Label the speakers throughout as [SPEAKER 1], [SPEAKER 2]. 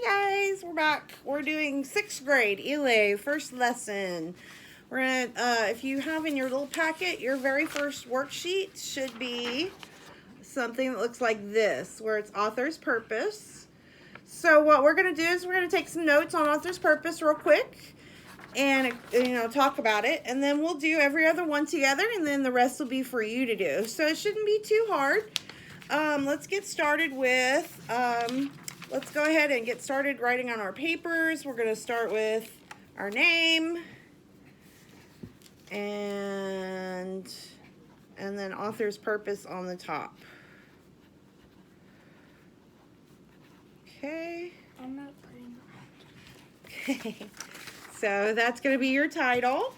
[SPEAKER 1] Guys, we're back. We're doing 6th grade ELA first lesson. We're gonna, if you have in your little packet, your very first worksheet should be something that looks like this, where it's author's purpose. So what we're gonna do is we're gonna take some notes on author's purpose real quick, and talk about it, and then we'll do every other one together, and then the rest will be for you to do. So it shouldn't be too hard. Let's get started with. Let's go ahead and get started writing on our papers. We're going to start with our name and then author's purpose on the top. Okay.
[SPEAKER 2] I'm not putting it.
[SPEAKER 1] Okay. So that's going to be your title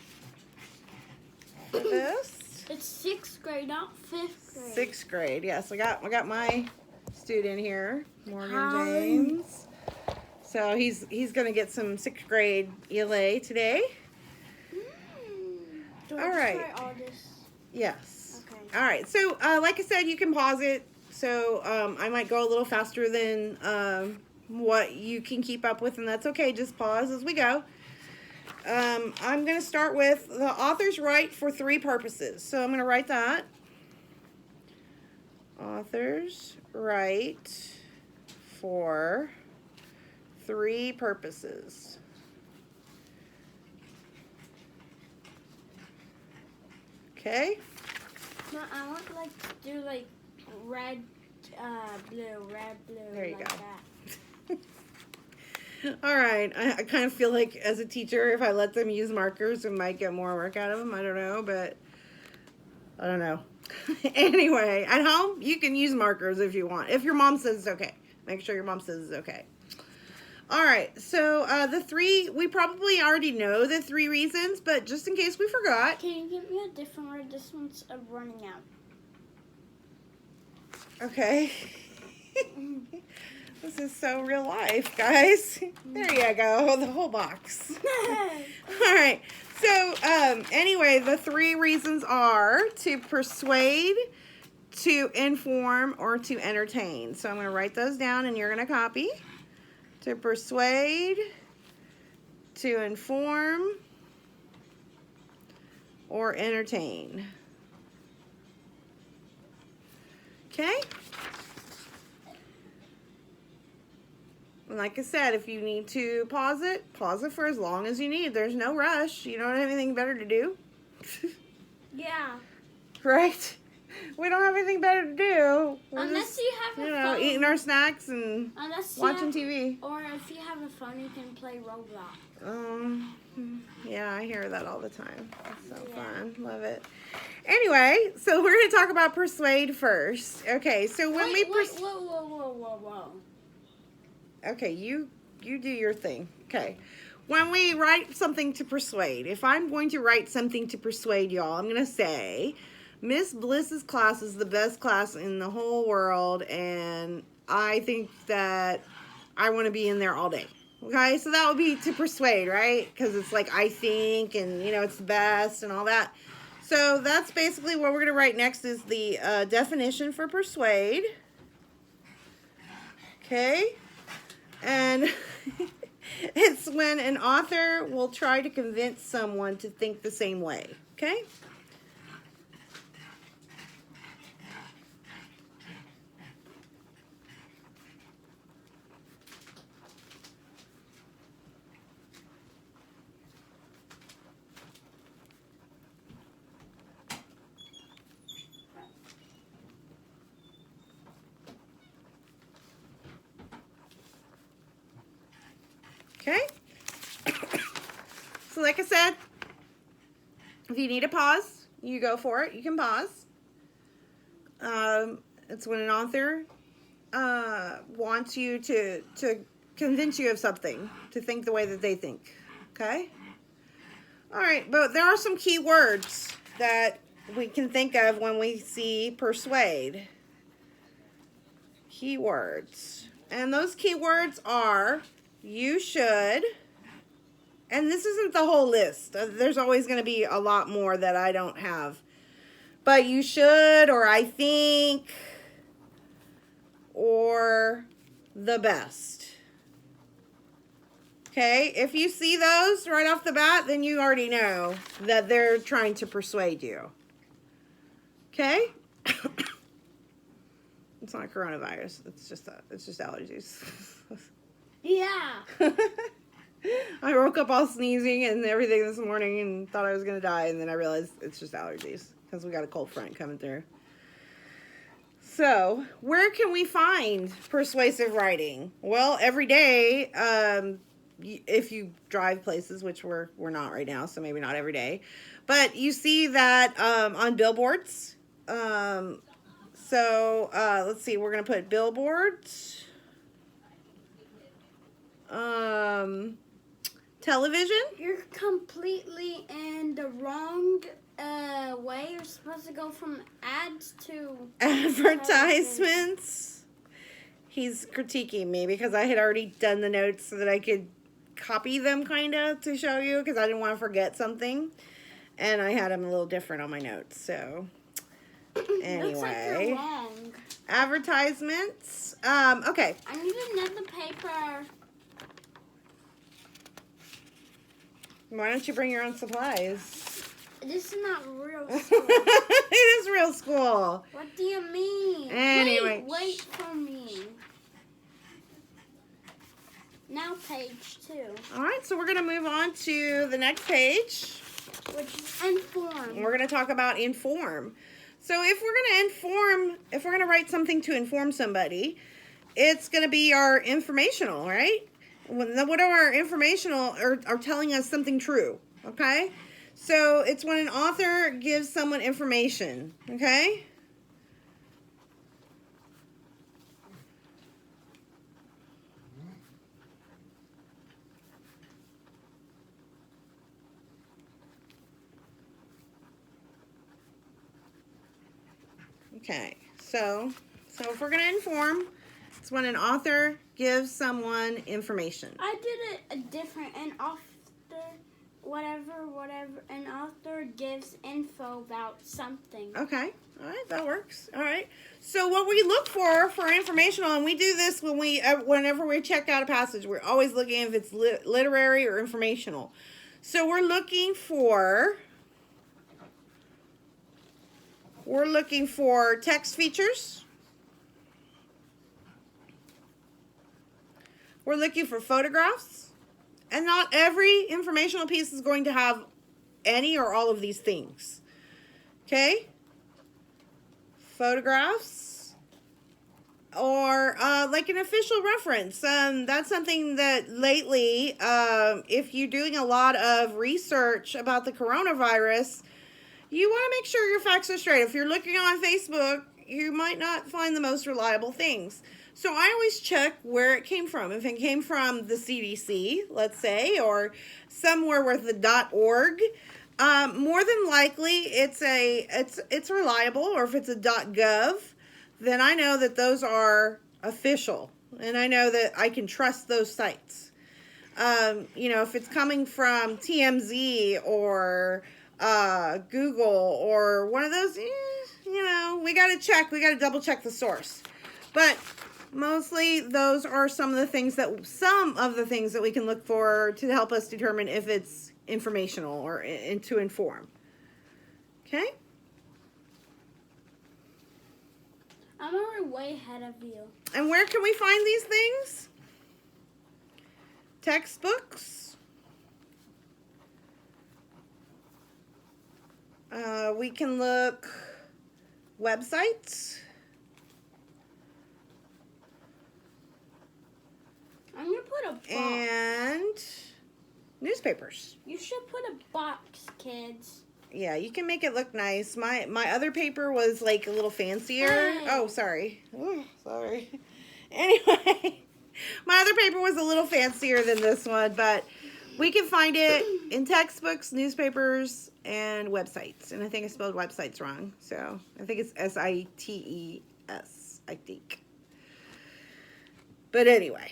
[SPEAKER 1] for this.
[SPEAKER 2] It's 6th grade, not 5th grade.
[SPEAKER 1] 6th grade. Yes, I got my student here, Morgan
[SPEAKER 2] Hi.
[SPEAKER 1] James. So he's going to get some 6th grade ELA today.
[SPEAKER 2] Do
[SPEAKER 1] All
[SPEAKER 2] I just
[SPEAKER 1] right.
[SPEAKER 2] write all this?
[SPEAKER 1] Yes.
[SPEAKER 2] Okay.
[SPEAKER 1] All right. So like I said, you can pause it. So I might go a little faster than what you can keep up with, and that's okay. Just pause as we go. I'm going to start with the authors write for 3 purposes. So I'm going to write that. Authors write for 3 purposes. Okay?
[SPEAKER 2] No, I want to do red, blue, red, blue.
[SPEAKER 1] There you
[SPEAKER 2] like
[SPEAKER 1] go.
[SPEAKER 2] That.
[SPEAKER 1] All right. I kind of feel like as a teacher, if I let them use markers, it might get more work out of them. I don't know, but I don't know. Anyway, at home, you can use markers if you want. If your mom says it's okay. Make sure your mom says it's okay. All right. So the 3, we probably already know the 3 reasons, but just in case we forgot.
[SPEAKER 2] Can you give me a different word? This one's running out.
[SPEAKER 1] Okay. This is so real life, guys. There you go, the whole box. All right. So, anyway, the 3 reasons are to persuade, to inform, or to entertain. So I'm going to write those down, and you're going to copy. To persuade, to inform, or entertain. Okay? And like I said, if you need to pause it for as long as you need. There's no rush. You don't have anything better to do.
[SPEAKER 2] Yeah.
[SPEAKER 1] Right? We don't have anything better to do. We're
[SPEAKER 2] Unless
[SPEAKER 1] just,
[SPEAKER 2] you have a phone.
[SPEAKER 1] eating our snacks and
[SPEAKER 2] Unless you
[SPEAKER 1] watching
[SPEAKER 2] have,
[SPEAKER 1] TV.
[SPEAKER 2] Or if you have a phone, you can play Roblox.
[SPEAKER 1] Yeah, I hear that all the time. It's so
[SPEAKER 2] Yeah.
[SPEAKER 1] fun. Love it. Anyway, so we're going to talk about persuade first. Okay, so when
[SPEAKER 2] Whoa.
[SPEAKER 1] Okay, you do your thing. Okay. When we write something to persuade, if I'm going to write something to persuade y'all, I'm going to say, Miss Bliss's class is the best class in the whole world, and I think that I want to be in there all day. Okay, so that would be to persuade, right? Because it's like, I think, and, it's the best and all that. So that's basically what we're going to write next is the definition for persuade. Okay. And it's when an author will try to convince someone to think the same way. Okay? Okay? So like I said, if you need a pause, you go for it. You can pause. It's when an author wants you to convince you of something, to think the way that they think. Okay? All right, but there are some key words that we can think of when we see persuade. Keywords. And those keywords are you should, and this isn't the whole list. There's always going to be a lot more that I don't have. But you should, or I think, or the best. Okay, if you see those right off the bat, then you already know that they're trying to persuade you. Okay? It's not coronavirus. It's just allergies.
[SPEAKER 2] Yeah.
[SPEAKER 1] I woke up all sneezing and everything this morning and thought I was going to die, and then I realized it's just allergies because we got a cold front coming through. So, where can we find persuasive writing? Well, every day, if you drive places, which we're not right now, so maybe not every day, but you see that on billboards. Let's see, we're going to put billboards. Television.
[SPEAKER 2] You're completely in the wrong way. You're supposed to go from ads to
[SPEAKER 1] Advertisements. He's critiquing me because I had already done the notes so that I could copy them kind of to show you because I didn't want to forget something. And I had them a little different on my notes. So anyway.
[SPEAKER 2] Looks like you're wrong.
[SPEAKER 1] Advertisements. Okay.
[SPEAKER 2] I need another paper.
[SPEAKER 1] Why don't you bring your own supplies?
[SPEAKER 2] This is not real school.
[SPEAKER 1] It is real school.
[SPEAKER 2] What do you mean?
[SPEAKER 1] Anyway.
[SPEAKER 2] Wait for me. Now page 2.
[SPEAKER 1] All right, so we're going to move on to the next page.
[SPEAKER 2] Which is inform.
[SPEAKER 1] We're going to talk about inform. So if we're going to write something to inform somebody, it's going to be our informational, right? What are our informational are telling us something true, okay? So it's when an author gives someone information, okay? Okay, so if we're going to inform, it's when an author gives someone information.
[SPEAKER 2] I did it a different. An author, whatever, an author gives info about something.
[SPEAKER 1] Okay, all right, that works. All right. So what we look for informational, and we do this whenever we check out a passage, we're always looking if it's literary or informational. So we're looking for text features. We're looking for photographs. And not every informational piece is going to have any or all of these things. Okay? Photographs. Or like an official reference. That's something that lately, if you're doing a lot of research about the coronavirus, you want to make sure your facts are straight. If you're looking on Facebook, you might not find the most reliable things. So I always check where it came from. If it came from the CDC, let's say, or somewhere with the .org, more than likely it's reliable. Or if it's a .gov, then I know that those are official, and I know that I can trust those sites. If it's coming from TMZ or Google or one of those, we got to check. We got to double check the source. But mostly those are some of the things that we can look for to help us determine if it's informational or to inform. Okay?
[SPEAKER 2] I'm already way ahead of you.
[SPEAKER 1] And where can we find these things? Textbooks. We can look websites.
[SPEAKER 2] I'm going to put a box.
[SPEAKER 1] And newspapers.
[SPEAKER 2] You should put a box, kids.
[SPEAKER 1] Yeah, you can make it look nice. My other paper was like a little fancier.
[SPEAKER 2] Hey.
[SPEAKER 1] Oh, sorry. Ooh, sorry. Anyway, my other paper was a little fancier than this one, but we can find it in textbooks, newspapers, and websites. And I think I spelled websites wrong. So I think it's SITES, I think. But anyway,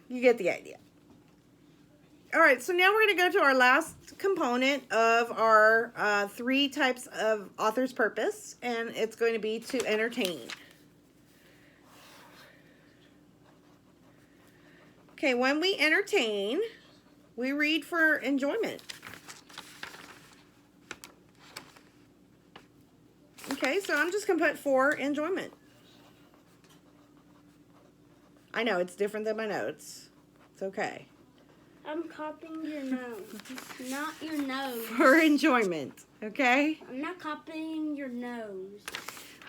[SPEAKER 1] you get the idea. All right, so now we're going to go to our last component of our 3 types of author's purpose, and it's going to be to entertain. Okay, when we entertain, We read for enjoyment. Okay, so I'm just going to put for enjoyment. I know, it's different than my notes. It's okay.
[SPEAKER 2] I'm copying your nose, not your nose.
[SPEAKER 1] For enjoyment, okay?
[SPEAKER 2] I'm not copying your nose.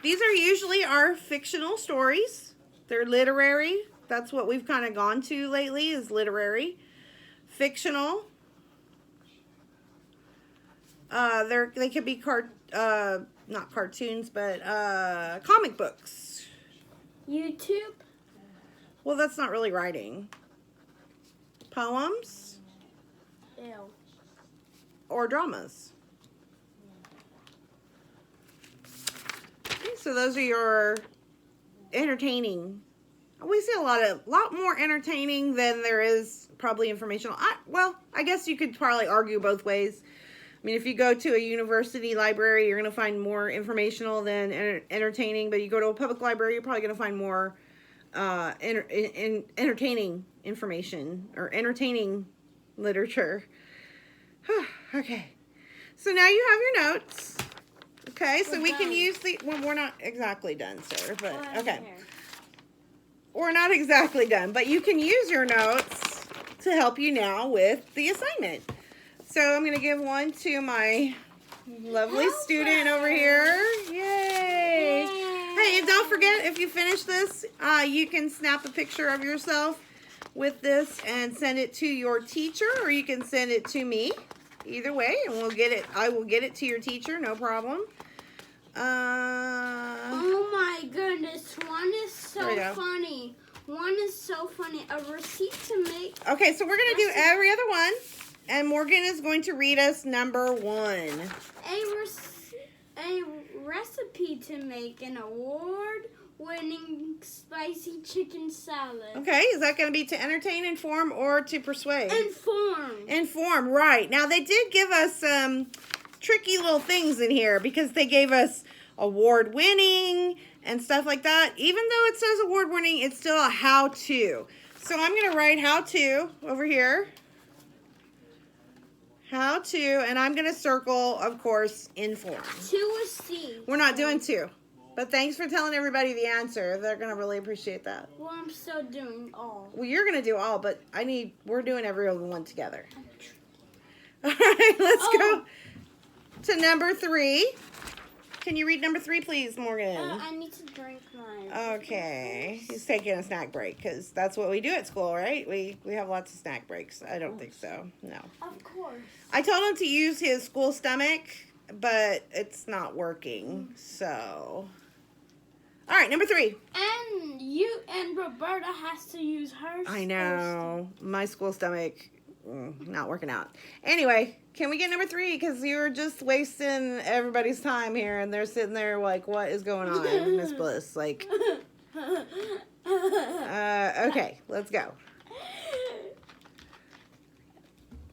[SPEAKER 1] These are usually our fictional stories. They're literary. That's what we've kind of gone to lately, is literary. Fictional. They could be not cartoons, but comic books.
[SPEAKER 2] YouTube.
[SPEAKER 1] Well, that's not really writing. Poems.
[SPEAKER 2] Ew.
[SPEAKER 1] Or dramas. Okay, so those are your entertaining. We see a lot more entertaining than there is probably informational. I guess you could probably argue both ways. I mean, if you go to a university library, you're going to find more informational than entertaining. But you go to a public library, you're probably going to find more entertaining information or entertaining literature. Okay. So now you have your notes. Okay, so we can use the... Well, we're not exactly done, sir, but okay. We're not exactly done, but you can use your notes to help you now with the assignment. So I'm going to give one to my lovely student over here. Yay! Hey, and don't forget, if you finish this, you can snap a picture of yourself with this and send it to your teacher, or you can send it to me. Either way, and we'll get it. I will get it to your teacher, no problem.
[SPEAKER 2] Oh my goodness, one is so funny. One is so funny. A receipt to make.
[SPEAKER 1] Okay, so we're going to do every other one, and Morgan is going to read us number 1.
[SPEAKER 2] A recipe to make an award-winning spicy chicken salad.
[SPEAKER 1] Okay, is that going to be to entertain, inform, or to persuade?
[SPEAKER 2] Inform.
[SPEAKER 1] Inform, right. Now, they did give us some tricky little things in here because they gave us award-winning and stuff like that. Even though it says award-winning, it's still a how-to. So I'm going to write how-to over here. How-to, and I'm going to circle, of course, inform.
[SPEAKER 2] 2 is C.
[SPEAKER 1] We're not doing 2. But thanks for telling everybody the answer. They're going to really appreciate that.
[SPEAKER 2] Well, I'm still doing all.
[SPEAKER 1] Well, you're going to do all, but we're doing every other one together. All right, let's go to number 3. Can you read number 3, please, Morgan?
[SPEAKER 2] I need to drink mine.
[SPEAKER 1] Okay. He's taking a snack break because that's what we do at school, right? We have lots of snack breaks. I don't think so. No.
[SPEAKER 2] Of course.
[SPEAKER 1] I told him to use his school stomach, but it's not working. So, all right, number 3.
[SPEAKER 2] And Roberta has to use hers.
[SPEAKER 1] I know. My school stomach, not working out. Anyway, can we get number 3? Because you're just wasting everybody's time here, and they're sitting there like, what is going on, Miss Bliss? Like, okay, let's go.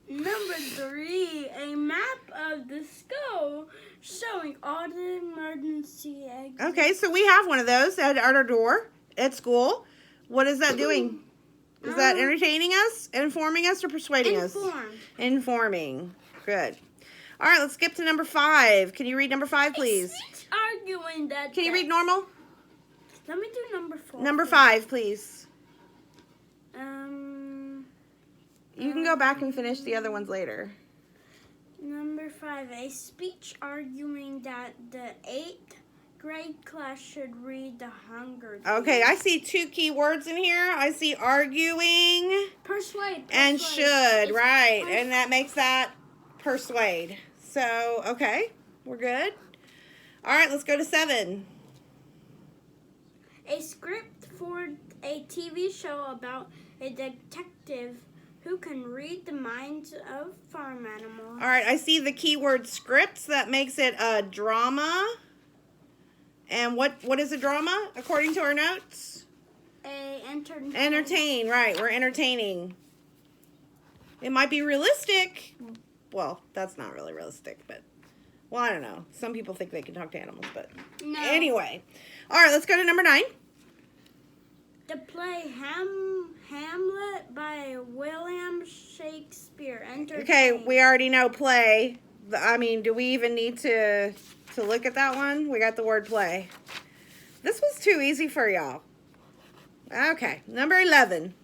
[SPEAKER 2] Number 3, a map of the school showing all the emergency exits.
[SPEAKER 1] Okay, so we have one of those at our door at school. What is that doing? Is that entertaining us, informing us, or persuading us? Informing. Good. All right, let's skip to number 5. Can you read number 5, please?
[SPEAKER 2] Arguing that.
[SPEAKER 1] Can you read normal?
[SPEAKER 2] Let me do number 4.
[SPEAKER 1] Number 5, please. You can go back and finish the other ones later.
[SPEAKER 2] Number 5, a speech arguing that the 8th grade class should read the Hunger Games.
[SPEAKER 1] Okay, I see 2 key words in here. I see arguing.
[SPEAKER 2] Persuade.
[SPEAKER 1] And should, right. And that makes that persuade. So, okay, we're good. All right, let's go to 7.
[SPEAKER 2] A script for a TV show about a detective who can read the minds of farm animals.
[SPEAKER 1] All right, I see the keyword scripts. That makes it a drama. And what is a drama, according to our notes? Entertain, right. We're entertaining. It might be realistic. Well, that's not really realistic, but... Well, I don't know. Some people think they can talk to animals, but...
[SPEAKER 2] No.
[SPEAKER 1] Anyway. All right, let's go to number 9.
[SPEAKER 2] The play Hamlet by William Shakespeare entertain.
[SPEAKER 1] Okay, we already know play. I mean, do we even need to look at that one? We got the word play. This was too easy for y'all. Okay, number 11.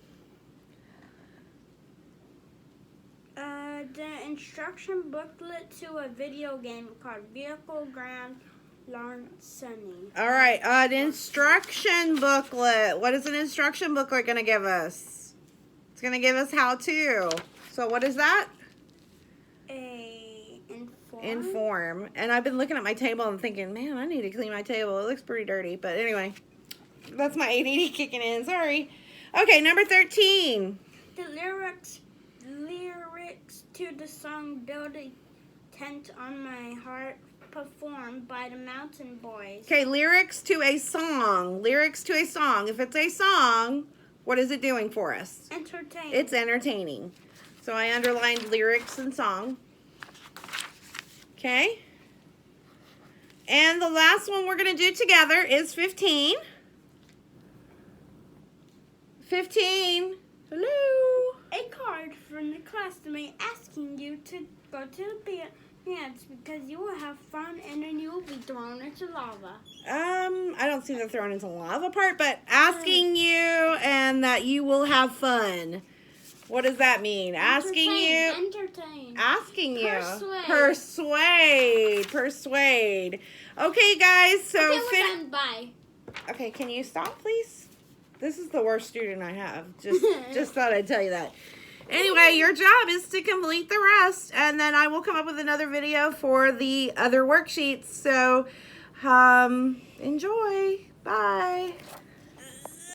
[SPEAKER 2] The instruction booklet to a video game called Vehicle Grand Larceny.
[SPEAKER 1] All right, an instruction booklet. What is an instruction booklet going to give us? It's going to give us how to. So what is that? Inform. And I've been looking at my table and thinking, man, I need to clean my table. It looks pretty dirty. But anyway, that's my ADD kicking in. Sorry. Okay, number 13.
[SPEAKER 2] The lyrics to the song Build a Tent on My Heart, performed by the Mountain Boys.
[SPEAKER 1] Okay, lyrics to a song. Lyrics to a song. If it's a song, what is it doing for us?
[SPEAKER 2] Entertaining.
[SPEAKER 1] It's entertaining. So I underlined lyrics and song. Okay. And the last one we're going to do together is 15. 15. Hello.
[SPEAKER 2] A card from the classmate asking you to go to the dance because you will have fun and then you will be thrown into lava.
[SPEAKER 1] I don't see the thrown into lava part, but asking you and that you will have fun. What does that mean? Asking you.
[SPEAKER 2] Entertain.
[SPEAKER 1] Asking you.
[SPEAKER 2] Persuade.
[SPEAKER 1] Persuade. Okay, guys. So
[SPEAKER 2] okay, we're done. Bye.
[SPEAKER 1] Okay, can you stop, please? This is the worst student I have. Just thought I'd tell you that. Anyway, your job is to complete the rest, and then I will come up with another video for the other worksheets. So, enjoy. Bye.